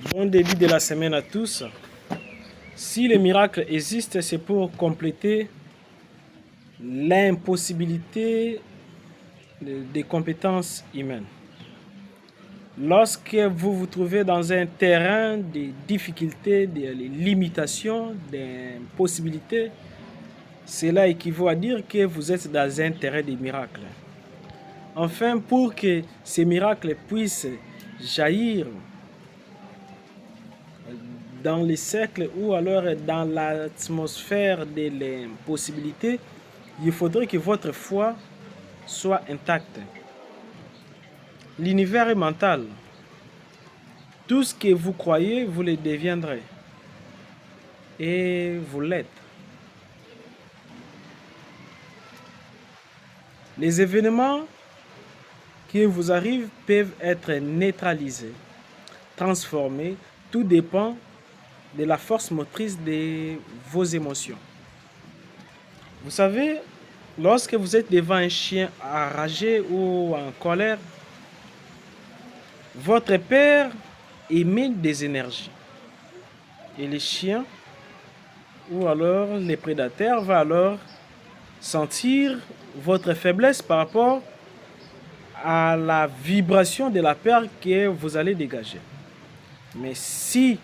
Bon début de la semaine à tous. Si les miracles existent, c'est pour compléter l'impossibilité des compétences humaines. Lorsque vous vous trouvez dans un terrain de difficultés, de limitations, d'impossibilités, cela équivaut à dire que vous êtes dans un terrain de miracles. Enfin, pour que ces miracles puissent jaillir dans les cercles ou alors dans l'atmosphère de l'impossibilité, il faudrait que votre foi soit intacte. L'univers est mental. Tout ce que vous croyez, vous le deviendrez. Et vous l'êtes. Les événements qui vous arrivent peuvent être neutralisés, transformés. Tout dépend de la force motrice de vos émotions. Vous savez, lorsque vous êtes devant un chien enragé ou en colère, votre père émet des énergies. Et les chiens ou alors les prédateurs vont alors sentir votre faiblesse par rapport à la vibration de la peur que vous allez dégager. Mais si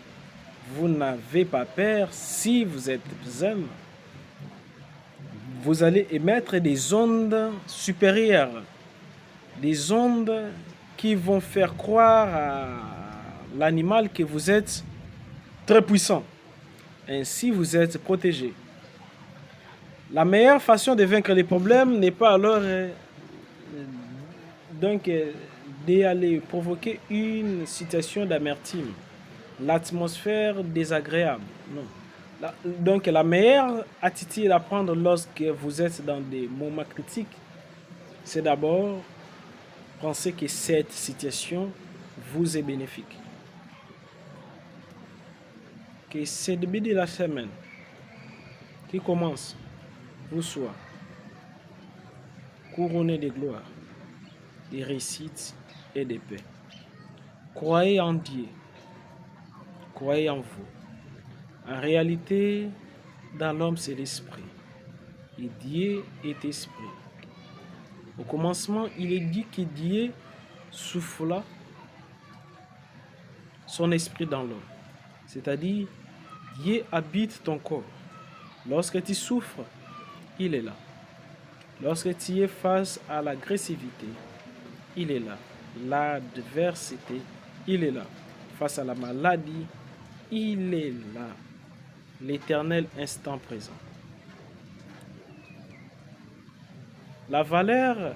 vous n'avez pas peur, si vous êtes zen, vous allez émettre des ondes supérieures, des ondes qui vont faire croire à l'animal que vous êtes très puissant. Ainsi, vous êtes protégé. La meilleure façon de vaincre les problèmes n'est pas alors d'aller provoquer une situation d'amertume, l'atmosphère désagréable. Non. Donc la meilleure attitude à prendre lorsque vous êtes dans des moments critiques, c'est d'abord penser que cette situation vous est bénéfique. Que ce début de la semaine qui commence vous soit couronné de gloire, de réussite et de paix. Croyez en Dieu, croyez en vous. En réalité, dans l'homme, c'est l'esprit. Et Dieu est esprit. Au commencement, il est dit que Dieu souffla son esprit dans l'homme. C'est-à-dire, Dieu habite ton corps. Lorsque tu souffres, il est là. Lorsque tu es face à l'agressivité, il est là. L'adversité, il est là. Face à la maladie, il est là. L'éternel instant présent. La valeur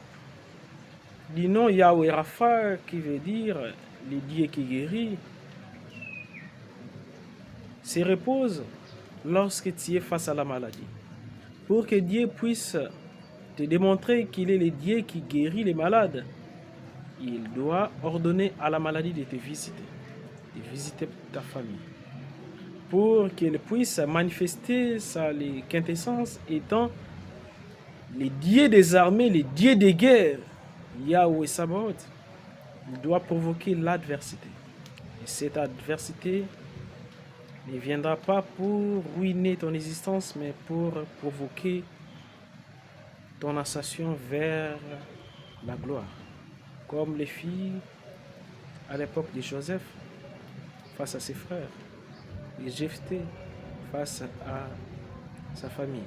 du nom Yahweh Rapha, qui veut dire le Dieu qui guérit, se repose lorsque tu es face à la maladie. Pour que Dieu puisse te démontrer qu'il est le Dieu qui guérit les malades, il doit ordonner à la maladie de te visiter ta famille, pour qu'elle puisse manifester sa quintessence étant le Dieu des armées, le Dieu des guerres, Yahweh Sabaoth. Il doit provoquer l'adversité. Et cette adversité ne viendra pas pour ruiner ton existence, mais pour provoquer ton ascension vers la gloire. Comme les filles à l'époque de Joseph face à ses frères, et Jephthé face à sa famille.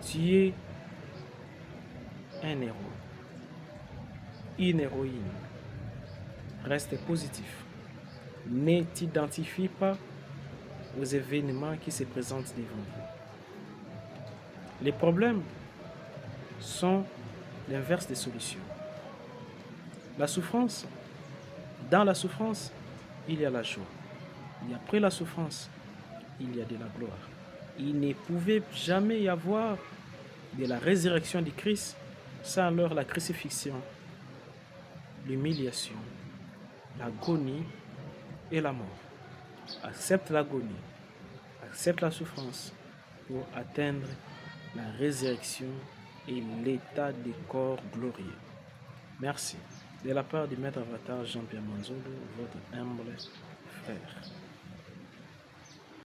Tu es un héros, une héroïne. Reste positif. Ne t'identifie pas aux événements qui se présentent devant vous. Les problèmes sont l'inverse des solutions. La souffrance, dans la souffrance, il y a la joie. Et après la souffrance, il y a de la gloire. Il ne pouvait jamais y avoir de la résurrection du Christ sans alors la crucifixion, l'humiliation, l'agonie et la mort. Accepte l'agonie, accepte la souffrance pour atteindre la résurrection et l'état des corps glorieux. Merci. de la part du maître avatar Jean-Pierre Manzolo, votre humble frère.